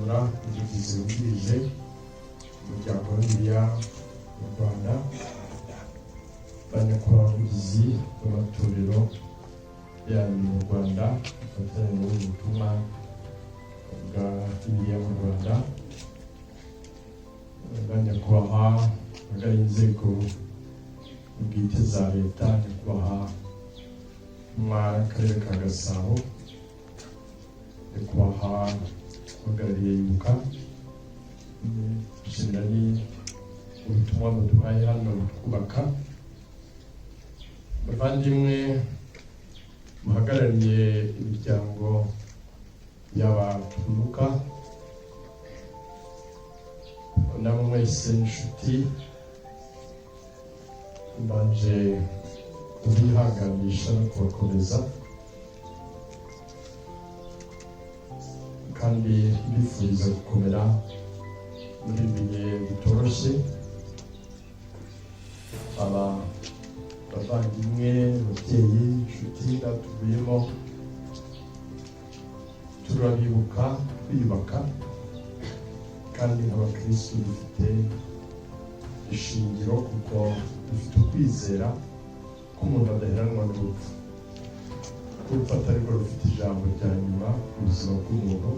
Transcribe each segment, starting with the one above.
Bujumbura umuvugizi wungirije umuryango wa Bibiliya mu Rwanda, banyakubahwa abavugizi b'amatorero yanyu mu Rwanda bafatanya muri ubu butumwa bwa Bibiliya mu Rwanda, banyakubahwa bagari inzego bwite za leta, nyakubahwa mw'akarere ka Gasabo, nyakubahwa uhagarariye Ibuka, dushimira ni ubutumwa muduhaye hano twubaka, bavandimwe muhagarariye imiryango y'abatwibuka, namwe mwese inshuti, mbanje kubihanganisha no kubakomeza kandi mbifuriza gukomera muri ibi bihe bitoroshye. Abavandimwe, ababyeyi, inshuti batuvuyemo, turabibuka twiyubaka, kandi nk'abakristo dufite ishingiro kuko dufite ukwizera ko umuntu adaheranwa n'urupfu, ko urupfu atari rwo rufite ijambo rya nyuma ku buzima bw'umuntu,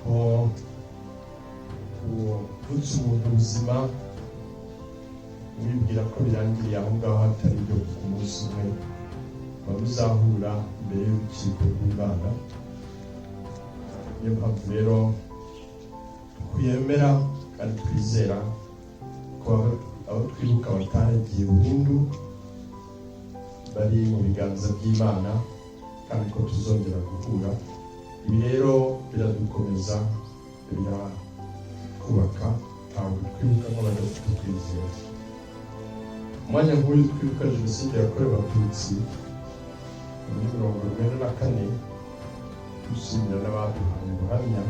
ko uvutse umuntu ubuzima wibwira ko birangiriye aho ngaho hatari ibyo ku munsi umwe waba uzahura imbere y'urukiko rw'Imana. Niyo mpamvu rero twemera kandi twizera ko abo twibuka bataragiye burundu bari mu biganza by'Imana kandi ko tuzongera guhura. Ibi rero biradukomeza, birakubaka, ntabwo twibuka nk'abadafite ukwizera. Umwanya nk'uyu twibuka Jenoside yakorewe Abatutsi muri 1994, dushimira n'abaduhaye ubuhamya.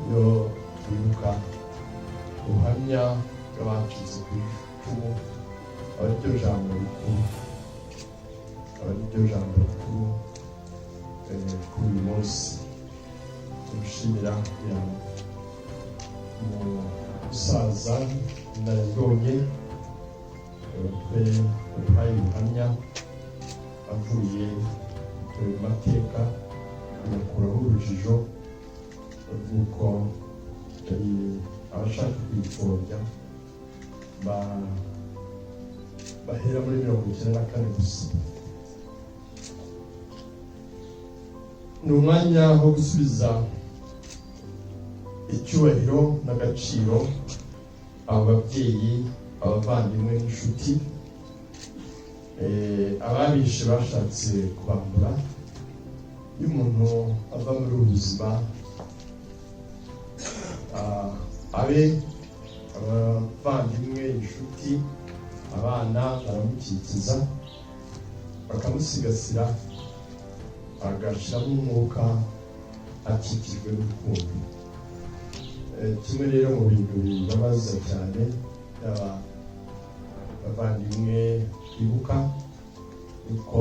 Iyo twibuka ubuhamya bw'abacitse ku icumu, aba ariryo jambo rikuru, kuri uyu munsi. Dushimira umusaza inararibonye waduhaye ubuhamya avuye mu mateka, agakuraho urujijo rw'uko abashaka kwipfobya bahera muri 1994 gusa. Ni umwanya wo gusubiza icyubahiro n'agaciro abo babyeyi, abavandimwe n'inshuti ababishe bashatse kubambura. Iyo umuntu ava muri ubu buzima, abe abavandimwe, inshuti, abana baramukikiza bakamusigasira, agashiramo umwuka akikijwe n'urukundo. Kimwe rero mu bintu bibabaza cyane yaba abavandimwe twibuka uko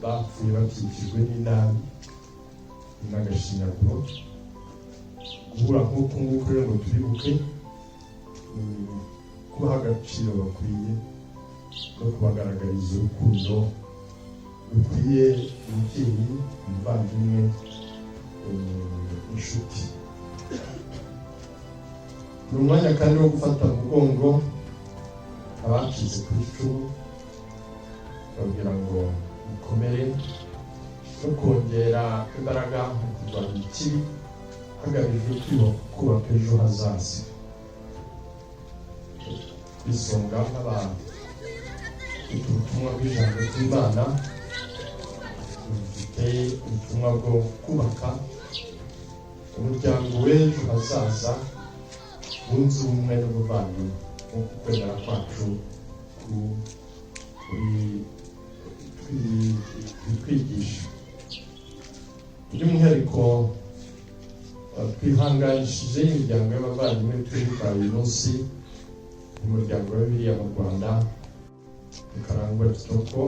bapfuye bakikijwe n'inabi n'agashinyaguro. Guhura nk'uku nguku rero ngo turibuke, kubaha agaciro bakwiye no kubagaragariza urukundo rukwiye umubyeyi, umuvandimwe, inshuti. Ni umwanya kandi wo gufata mu mugongo abacitse ku icumu, babwira ngo mukomere, no kongera imbaraga mu kurwanya ikibi hagamijwe kubaka ejo hazaza. Kwisonga nk'abafite ubutumwa bw'ijambo ry'Imana, dufite ubutumwa bwo kubaka umuryango w'ejo hazaza wunze ubumwe n'ubuvandimwe, nk'uko kwemera kwacu twigisha. By'umwihariko twihanganishije imiryango y'abavandimwe twibuka uyu munsi, umuryango wa Bibiliya mu Rwanda, Karangwa Kitoko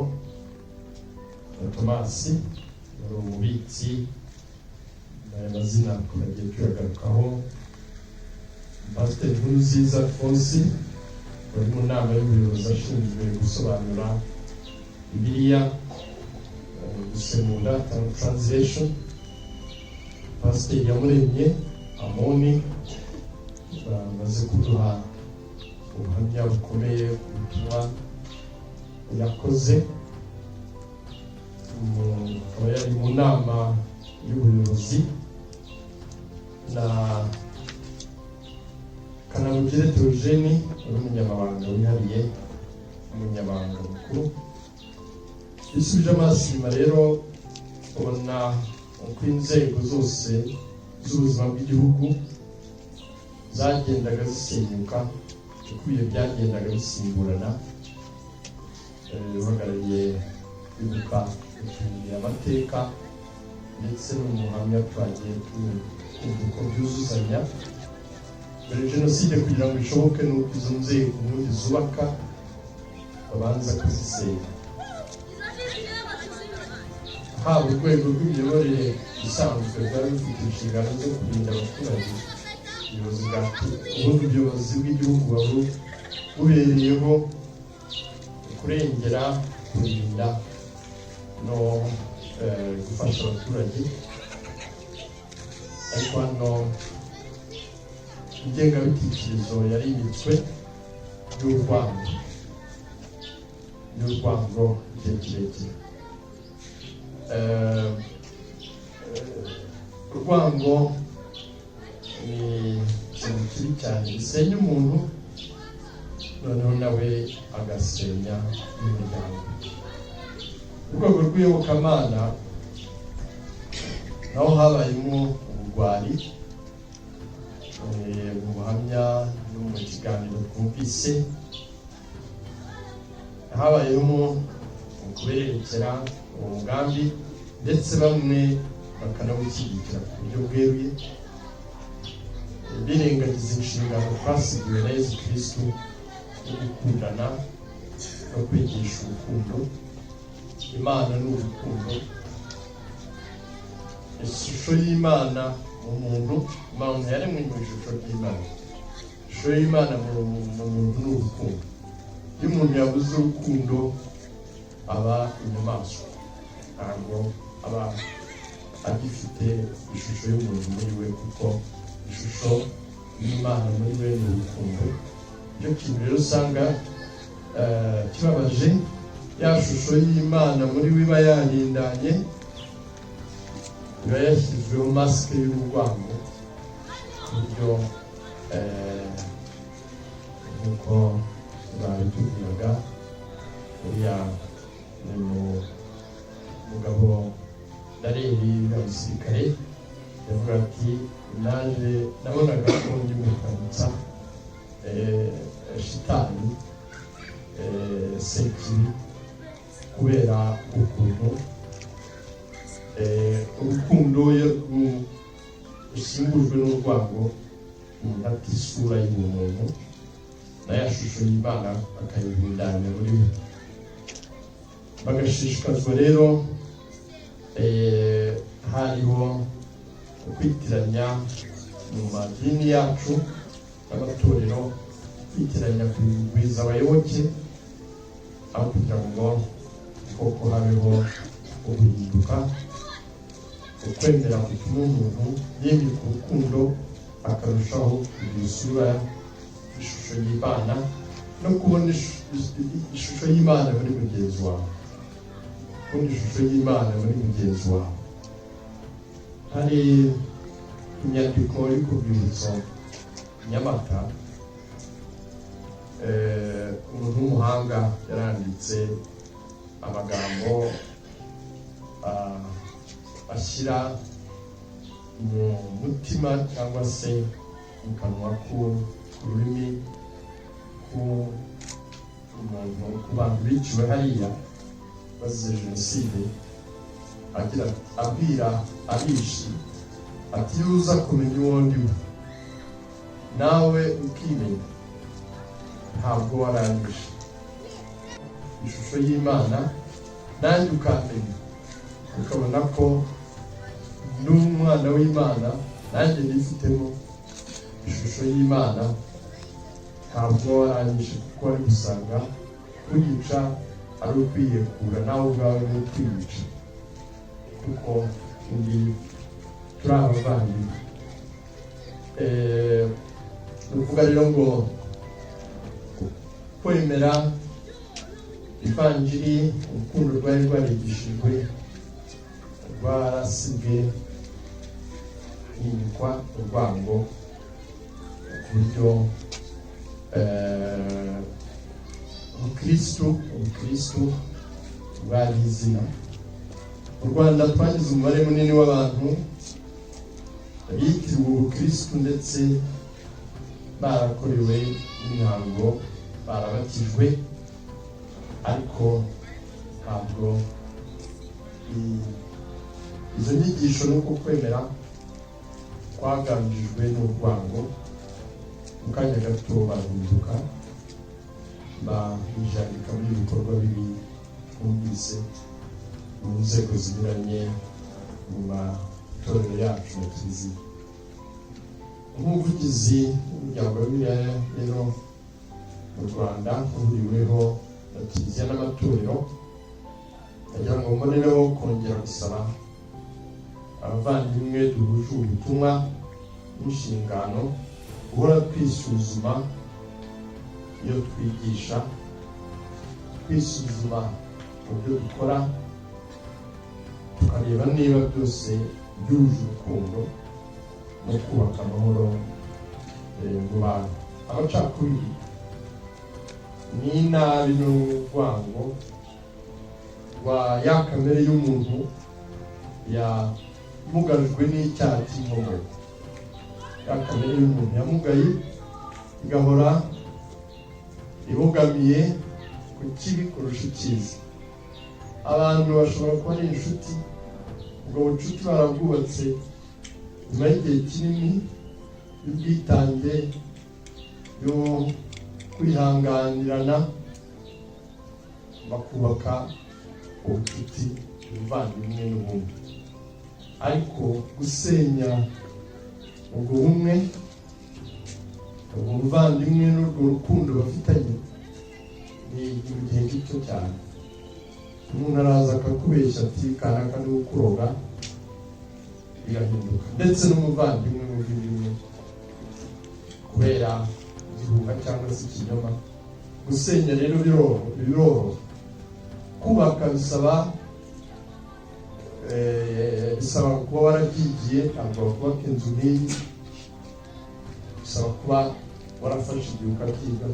Tomasi, umubitsi amazina turagiye kuyagarukaho. Pasiteri Nkurunziza Alphonse wari mu nama y'ubuyobozi ashinzwe gusobanura Bibiliya, gusemura translation. Pasiteri Iyamuremye Amoni bamaze kuduha ubuhamya bukomeye ku butumwa yakoze. Akaba yari mu nama y'ubuyobozi na Kanamugire Theogene wari umunyamabanga wihariye, umunyamabanga mukuru. Bisubije amaso inyuma rero ubona uko inzego zose z'ubuzima bw'igihugu zagendaga zisenyuka, uko ibihe byagendaga bisimburana. Uhagarariye kwibuka gutungira amateka ndetse n'umuhamya twagiye kumva uko byuzuzanya. Mbere jenoside kugira ngo ishoboke n'uko izo nzego ubundi zubaka babanza kuzisenya, haba urwego rw'imiyoborere isanzwe rwari rufite inshingano zo kurinda abaturage. Ubundi ubuyobozi bw'igihugu buba bubereyeho kurengera, kurinda no gufasha abaturage. Ariko hano ingengabitekerezo yari imitswe y'urwango igihe kirekire. Urwango ni ikintu kibi cyane, gisenya umuntu noneho nawe agasenya n'umuryango. Urwego rw'iyobokamana naho habayemo ubugwari. Mu buhamya no mu kiganiro twumvise habayemo kuberekera uwo mugambi ndetse bamwe bakanawushyigikira ku buryo bweruye, birengagiza inshingano twasigiwe na Yesu Kristo yo gukundana no kwigisha urukundo. Imana ni urukundo, ishusho y'Imana mu muntu. Imana yaremwe mu ishusho ry'Imana. Ishusho y'Imana mu muntu ni urukundo. Iyo umuntu yabuze urukundo aba inyamaswa, ntabwo aba agifite ishusho y'umuntu muri we, kuko ishusho y'Imana muri we ni urukundo. Icyo kintu rero usanga kibabaje, ya shusho y'Imana muri we iba yahindanye, iba yashyizweho masike y'urwango, ku buryo nk'uko babitubwiraga, uriya ni umugabo Dareri w'abasirikare yavuga ati naje nabonaga ko ndi mukanitsa shitani sekibi kubera ukuntu urukundo rusimbujwe n'urwango. Umuntu ati isura y'umuntu na ya shusho y'Imana akayihindanya muri we. Bagashishikazwa rero hariho kwitiranya mu madini yacu n'amatorero, kwitiranya kugwiza abayoboke, aho kugira ngo koko habeho uguhinduka, ukwemera gutuma umuntu yimika urukundo akarushaho kugira isura ishusho y'Imana no kubona ishusho y'Imana muri mugenzi wawe, kubona ishusho y'Imana muri mugenzi wawe. Hari inyandiko iri ku rwibutso Nyamata, umuntu w'umuhanga yaranditse amagambo ashyira mu mutima cyangwa se mu kanwa k'ururimi k'umuntu, ku bantu biciwe hariya bazize jenoside, agira abwira abishi ati iyo uza kumenya uwo ndiwe nawe ukimenya ntabwo warangije ishusho y'Imana, nanjye ukamenya ukabona ko n'umwana nk'umwana w'Imana nanjye nifitemo ishusho y'Imana, ntabwo arangije kuko ari gusanga kugica ari ukwiyekura nawe ubwawe ni ukwiyica, kuko ndi turi abavandimwe. Ni ukuvuga rero ngo kwemera ivanjiri, urukundo rwari rwarigishijwe rwarasibwe himikwa urwango ku buryo ubukristu bwari izina. Mu Rwanda twagize umubare munini w'abantu bitiriwe ubukristu ndetse barakorewe imihango, barabatijwe, ariko ntabwo izo nyigisho n'uko kwemera kwaganjijwe n'urwango. Mu kanya gato bahinduka bijandika muri ibikorwa bibi twumvise mu nzego zinyuranye mu matorero yacu na kiliziya. Umuvugizi w'umuryango wa Bibiliya rero mu Rwanda uhuriweho na kiliziya n'amatorero, ndagira ngo mbonereho kongera gusaba abavandimwe duhuje ubutumwa n'inshingano guhora twisuzuma iyo twigisha, twisuzuma mu byo dukora, tukareba niba byose byuje urukundo no kubaka amahoro mu bantu. Amacakubiri n'inabi n'urwango rwa ya kamere y'umuntu yamugarijwe n'icyaha cy'inkomoko. Ya kamere y'umuntu yamugaye igahora ibogamiye ku kibi kurusha icyiza. Abantu bashobora kuba ari inshuti, ubwo bucuti barabwubatse nyuma y'igihe kinini y'ubwitange, yo kwihanganirana, bakubaka ubucuti, ubuvandimwe n'ubumwe. Ariko gusenya ubwo bumwe, ubwo buvandimwe n'urwo rukundo bafitanye ni mu gihe gito cyane. Umuntu araza akakubeshya ati kanaka ni ukuroga, birahinduka. Ndetse n'umuvandimwe muvindimwe kubera igihuha cyangwa se ikinyoma. Gusenya rero biroroha, kubaka bisaba kuba warabyigiye. Ntabwo wakubaka inzu n'iyi, bisaba kuba warafashe igihe ukabyiga,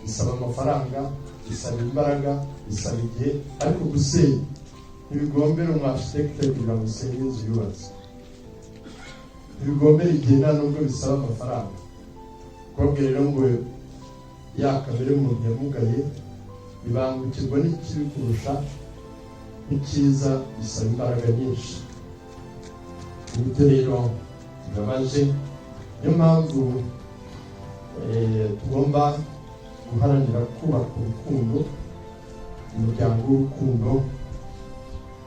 bisaba amafaranga, bisaba imbaraga, bisaba igihe. Ariko gusenya ntibigombera umwashitekite kugira ngo usenye inzu yubatse, ntibigombera igihe, nta nubwo bisaba amafaranga. Kubabwira rero ngo ya kamere y'umuntu yamugaye ibangukirwa n'ikibi kurusha icyiza, bisaba imbaraga nyinshi. Uburyo rero bibabaje, niyo mpamvu tugomba guharanira kubaka urukundo, umuryango w'urukundo,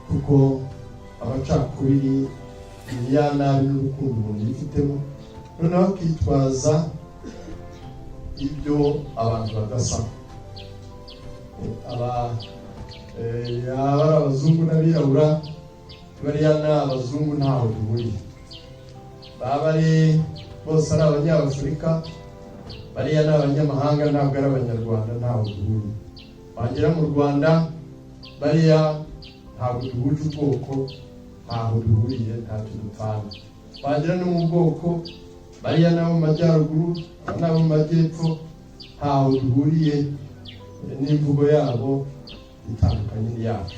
kuko amacakubiri ya nabi n'urukundo umuntu yifitemo, noneho akitwaza ibyo abantu badasaba. Ari abazungu n'abirabura, bariya ni abazungu ntaho duhuriye. Baba ari bose ari abanyafurika, bariya ni abanyamahanga, ntabwo ari abanyarwanda, ntaho duhuriye. Wagera mu Rwanda, bariya ntabwo duhuje ubwoko, ntaho duhuriye, ntacyo dupfana. Wagera no mu bwoko, bariya n'abo mu majyaruguru n'abo mu majyepfo, ntaho duhuriye, n'imvugo yabo itandukanye n'iyacu.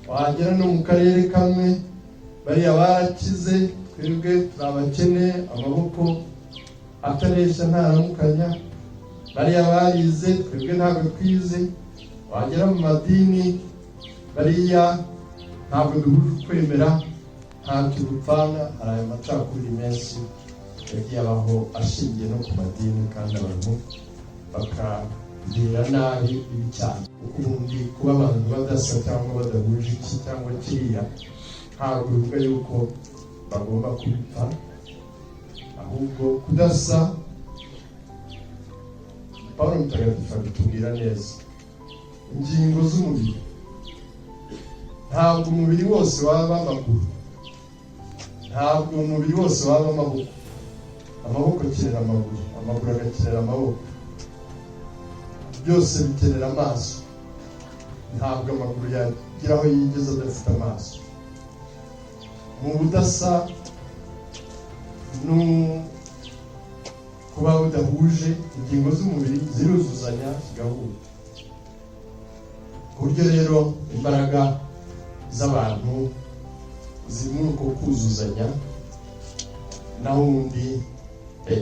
Wagera no mu karere kamwe, bariya barakize, twebwe turi abakene, amaboko atareshya ntaramukanya. Bariya barize, twebwe ntabwo twize. Wagera mu madini, bariya ntabwo duhuje ukwemera, ntacyo dupfana. Hari ayo macakubiri menshi yagiye abaho ashingiye no ku madini, kandi abantu bakagirira nabi ibi cyane. Ukubundi kuba abantu badasa cyangwa badahuje iki cyangwa kiriya, ntabwo bivuga yuko bagomba kubipfa, ahubwo kudasa. Pawulo mutagatifu abitubwira neza, ingingo z'umubiri, ntabwo umubiri wose waba amaguru, ntabwo umubiri wose waba amaboko. Amaboko akenera amaguru, amaguru agakenera amaboko, byose bikenera amaso. Ntabwo amaguru yagira aho yigeze adafite amaso. Mu budasa no kuba budahuje, ingingo z'umubiri ziruzuzanya zigahura. Ku buryo rero imbaraga z'abantu ziri muri uko kuzuzanya, naho undi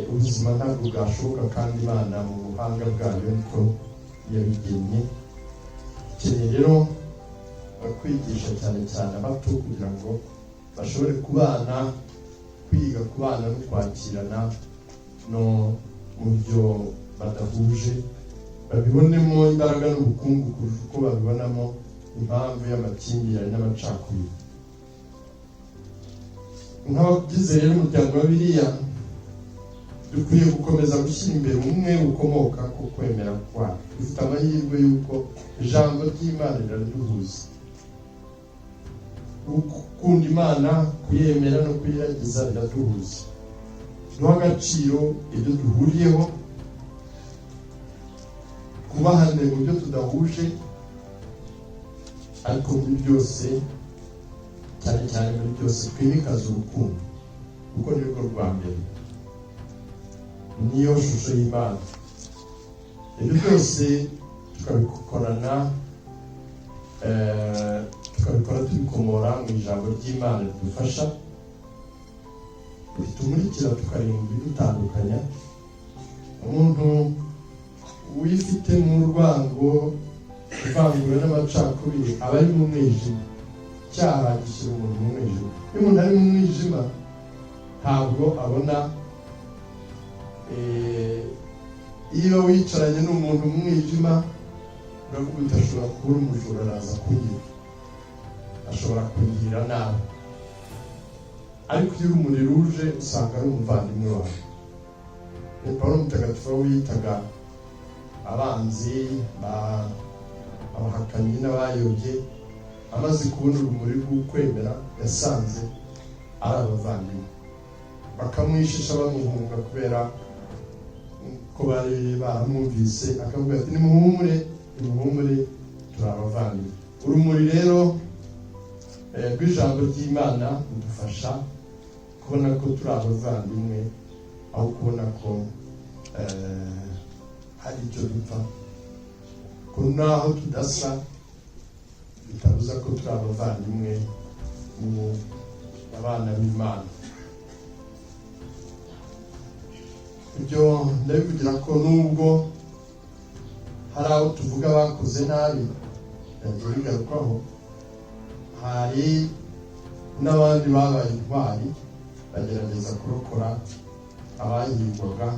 ubuzima ntabwo bwashoboka, kandi Imana mu buhanga bwayo niko yabigennye. Ikeneye rero kwigisha cyane cyane abato kugira ngo bashobore kubana, kwiga kubana no kwakirana no mu byo badahuje, babibonemo imbaraga n'ubukungu kurusha uko babibonamo impamvu y'amakimbirane n'amacakubiri. Nk'abagize rero umuryango wa Bibiliya, dukwiye gukomeza gushyira imbere ubumwe bukomoka ku kwemera kwacu. Dufite amahirwe y'uko ijambo ry'Imana riraduhuza. Gukunda Imana, kuyemera no kuyiragiza biraduhuza. Duha agaciro ibyo duhuriyeho, kubahane mu byo tudahuje, ariko muri byose, cyane cyane muri byose, twimikaze urukundo, kuko ni rwo rwa mbere, niyo shusho y'Imana. Ibyo byose tukabikorana, tukabikora tubikomora mu ijambo ry'Imana ridufasha, ritumurikira tukarinda ibidutandukanya. Umuntu wifite mu rwango, ivangura n'amacakubiri, aba ari mu mwijima. Icyaha gishyira umuntu mu mwijima. Iyo umuntu ari mu mwijima, ntabwo abona. Iyo wicaranye n'umuntu mu mwijima, uravuga uti ashobora kubura umujura araza kunyiba, ashobora kungirira nabi. Ariko iyo urumuri ruje, usanga ari umuvandimwe wawe. Pawulo mutagatifu wiyitaga abanzi, abahakanyi n'abayobye, amaze kubona urumuri rw'ukwemera, yasanze ari abavandimwe. Bakamwishisha bamuhunga kubera ko bari baramwumvise, akavuga ati nimuhumure, turi abavandimwe. Urumuri rero rw'ijambo ry'Imana rudufasha kubona ko turi abavandimwe, aho kubona ko hari icyo dupfa. Ko naho tudasa, bitabuza ko turi abavandimwe mu abana b'Imana. Ibyo ndabivugira ko nubwo hari abo tuvuga bakoze nabi, yagiye bigarukwaho, hari n'abandi babaye intwari, bagerageza kurokora abahigwaga,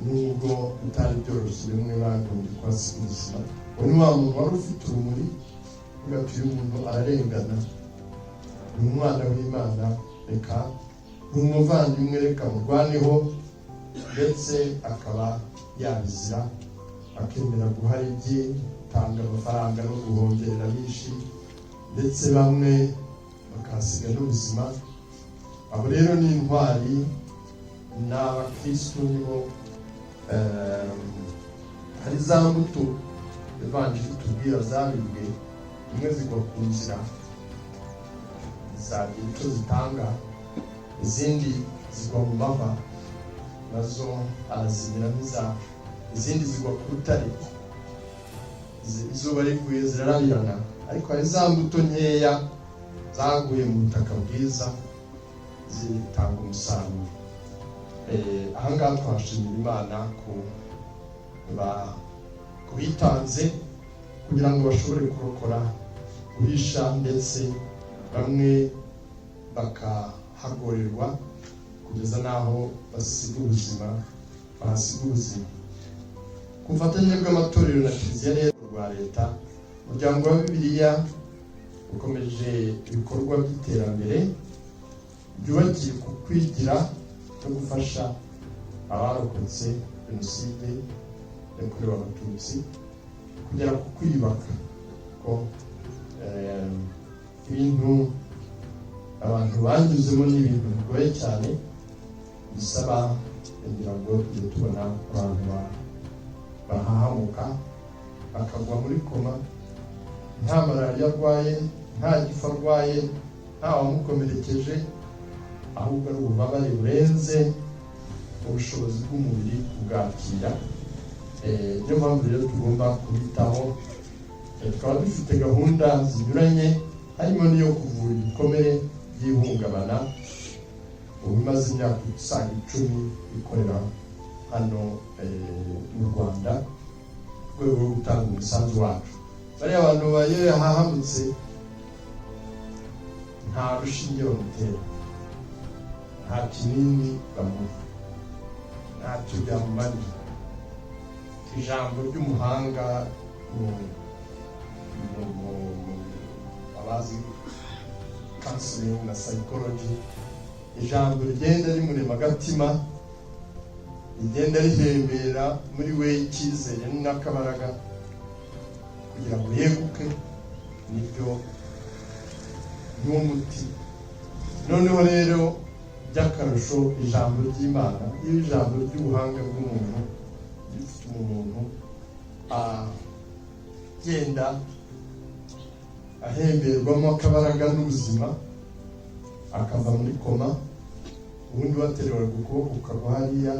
nubwo bitari byoroshye, bimwe bagombye kuhasiga ubuzima. Uwo ni wa muntu wari ufite urumuri, uvuga ati uyu muntu ararengana, ni umwana w'Imana, reka ni umuvandimwe, reka murwaneho. Ndetse akaba yabizira, akemera guhara ibye, gutanga amafaranga no guhongerera abishi, ndetse bamwe bakahasiga n'ubuzima. Abo rero ni intwari, ni abakristo, nibo hari za mbuto evanjili tubwira zabibwe, imwe zigwa ku nzira, zagira icyo zitanga, izindi zigwa mu mava, nazo arazimiramo izindi zigwa ku rutare, izuba riguye zirarabirana. Ariko hari za mbuto nkeya zaguye mu butaka bwiza, zitanga umusaruro. Ahangaha twashimira Imana ku bitanze kugira ngo bashobore kurokora, guhisha, ndetse bamwe bakahagorerwa kugeza n'aho bahasiga ubuzima. Ku bufatanye bw'amatorero na Kiliziya rero rwa leta, umuryango wa Bibiliya ukomeje ibikorwa by'iterambere byubakiye ku kwigira no gufasha abarokotse jenoside yakorewe abatutsi kugera ku kwiyubaka ko ibintu abantu banyuzemo n'ibintu bigoye cyane bisaba kugira ngo tujye tubona abantu bahahamuka bakagwa muri koma nta malariya arwaye nta gifu arwaye nta wamukomerekeje ahubwo ari ububabare burenze ubushobozi bw'umubiri kubwakira. Niyo mpamvu rero tugomba kubitaho. Tukaba dufite gahunda zinyuranye harimo n'iyo kuvura ibikomere by'ihungabana ubu bimaze imyaka isaga 10 bikorera hano mu Rwanda rwego rwo gutanga umusanzu wacu. Bariya abantu bayoye hahamutse nta rushinge bamutera, nta kinini bamuha, ntacyo byamumarira. Ijambo ry'umuhanga abazi counseling na psychology, ijambo rigenda rimurema agatima, rigenda rihembera muri we icyizere n'akabaraga kugira ngo yeguke, nibyo n'umuti. Noneho rero by'akarusho ijambo ry'Imana, ijambo ry'ubuhanga bw'umuntu rifite umuntu agenda ahemberwamo akabaraga n'ubuzima akava muri koma, ubundi waterewe ukuboko ukagwa hariya,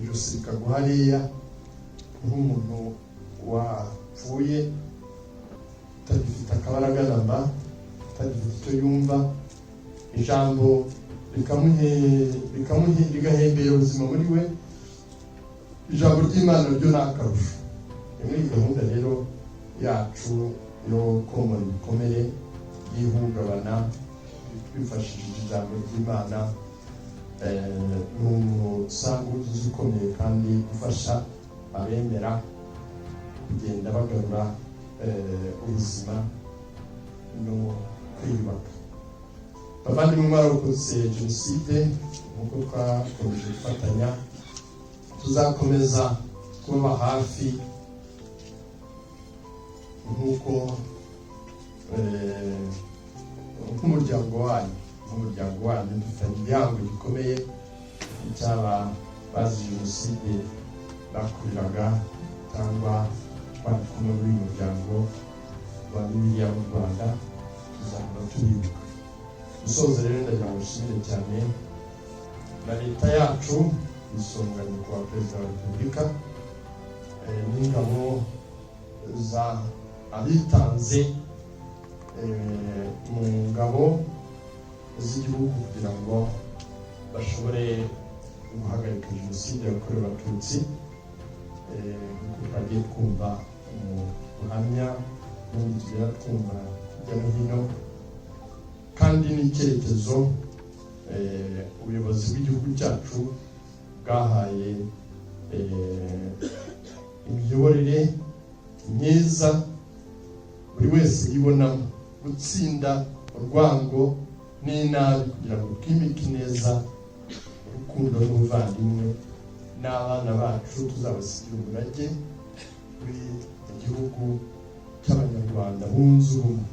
ijosi rikagwa hariya nk'umuntu wapfuye utagifite akabaraga namba, utagifite icyo yumva. Ijambo rigahembera ubuzima muri we. Ijambo ry'Imana ryo ni akarusho. Muri gahunda rero yacu yo komora ibikomere by'ihungabana twifashishije ijambo ry'Imana, ni umusanguzi ukomeye kandi ufasha abemera kugenda bagarura ubuzima no kwiyubaka. Abavandimwe mwarokotse jenoside, nk'uko twakomeje gufatanya, tuzakomeza kubaba hafi nk'uko nk'umuryango wanyu dufitanye igihango gikomeye cy'aba bazi jenoside bakuriraga cyangwa bari kumwe muri uyu muryango wa Bibiliya mu Rwanda. Tuzahora tubibuka. Gusoza rero ndagira ngo nshimire cyane na leta yacu, isonga nyakubahwa Perezida wa Repubulika n'ingabo za abitanze mu ngabo z'igihugu kugira ngo bashobore guhagarika jenoside yakorewe abatutsi. Nk'uko twagiye twumva mu buhamya n'ubundi tugera twumva hirya no hino, kandi n'icyerekezo ubuyobozi bw'igihugu cyacu bwahaye imiyoborere myiza buri wese yibonamo, gutsinda urwango n'inabi kugira ngo twimike neza urukundo n'ubuvandimwe, n'abana bacu tuzabasigira umurage w'igihugu cy'Abanyarwanda bunze ubumwe.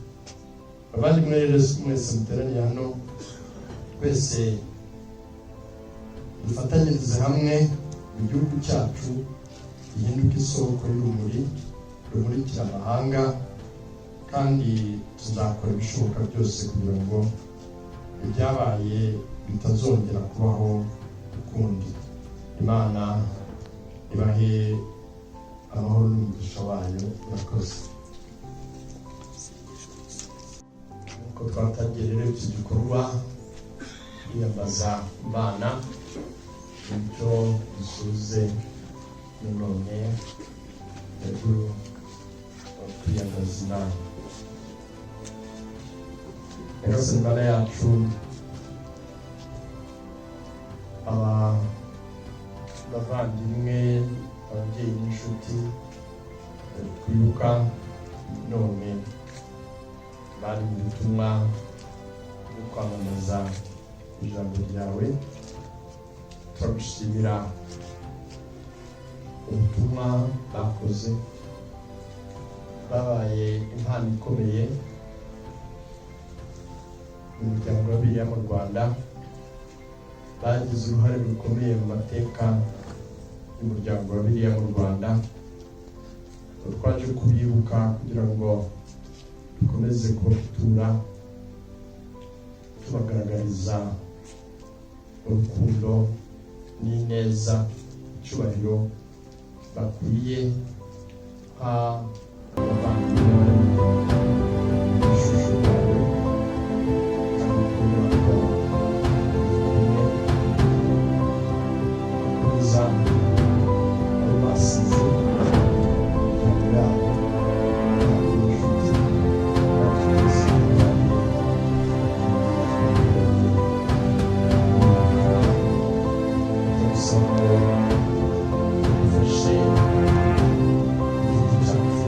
Abavandimwe rero mwese muteraniye hano, twese dufatanyirize hamwe mu gihugu cyacu gihinduka isoko y'urumuri rumurikira amahanga, kandi tuzakora ibishoboka byose kugira ngo ibyabaye bitazongera kubaho ukundi. Imana ibahe amahoro n'umugisha wayo. Murakoze. Uko twatangiye rero iki gikorwa kwiyambaza Imana, ibyo dusuze none kwiyambaza Imana. Nyagasani Imana yacu, abavandimwe, ababyeyi n'inshuti twibuka none bari mu butumwa bwo kwamamaza ijambo ryawe, turagushimira ubutumwa bakoze, babaye impano ikomeye mu muryango wa Bibiliya mu Rwanda, bagize uruhare rukomeye mu mateka y'umuryango wa Bibiliya mu Rwanda. Twaje kubibuka kugira ngo dukomeze kubatura, tubagaragariza urukundo n'ineza, icyubahiro bakwiye nk'abavandimwe ishusho yawe, kandi kugira ngo umwe akomeza abo basize imiryango yabo, kandi inshuti bakizi turasaba ngo udufashe igiti cyacu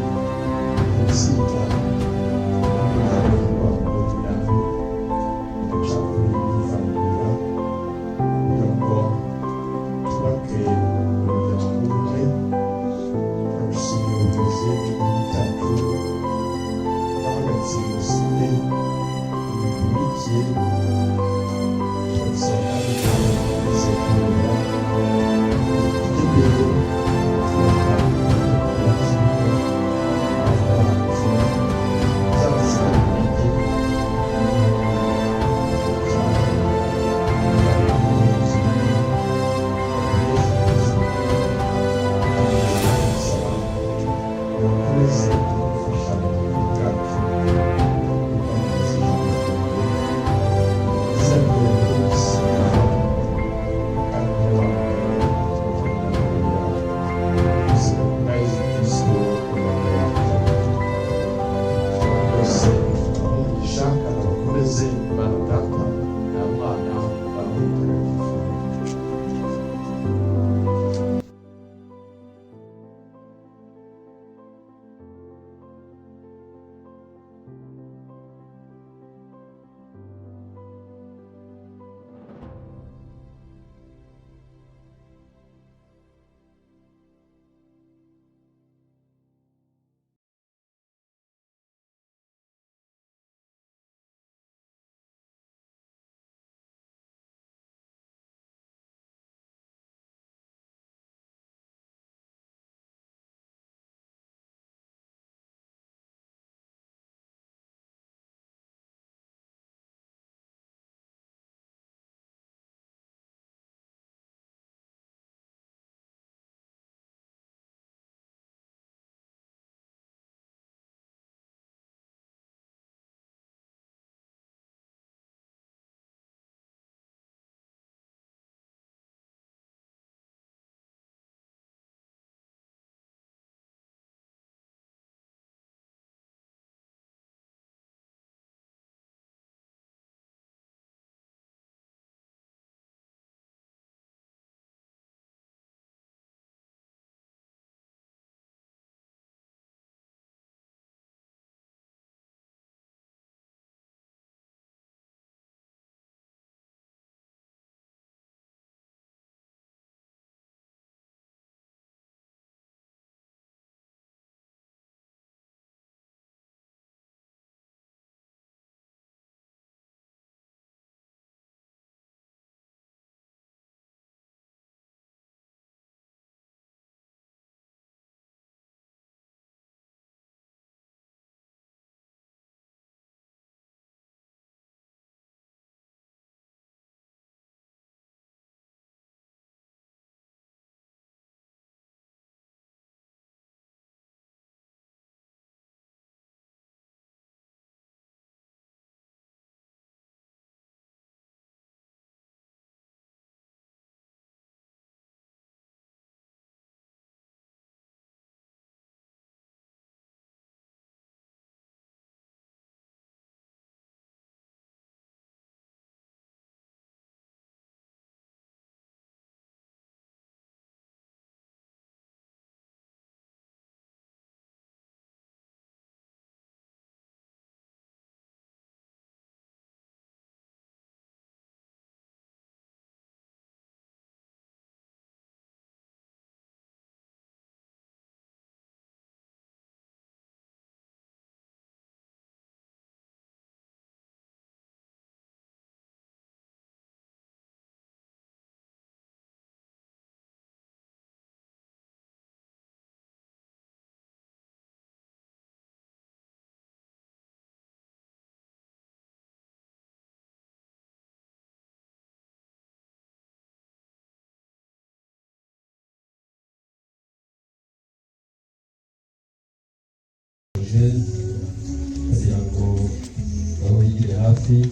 hafi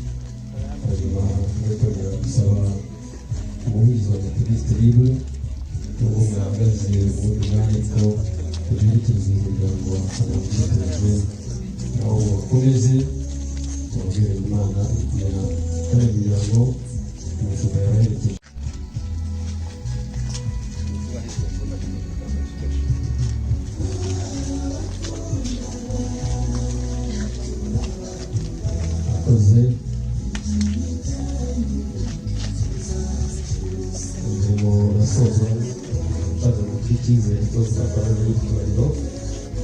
hanyuma tukongera gusaba umuvugizi wa metodiste libre ubu mwahagaze ubundi mwanya ko tugerekereza umuryango wa kanamugiteje nawo wakomeze wabwire Imana ikumena kandi kugira ngo imifuka yabaherekeje akoze umurimo urasozwa ushaka gufite icyizere cyose akorana n'icyubahiro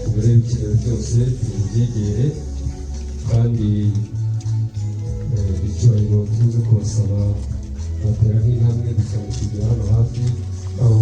ubure ibikenewe byose tubyegere kandi icyubahiro tuze kubasaba batera nk'intambwe dusanga kugira hano hafi aho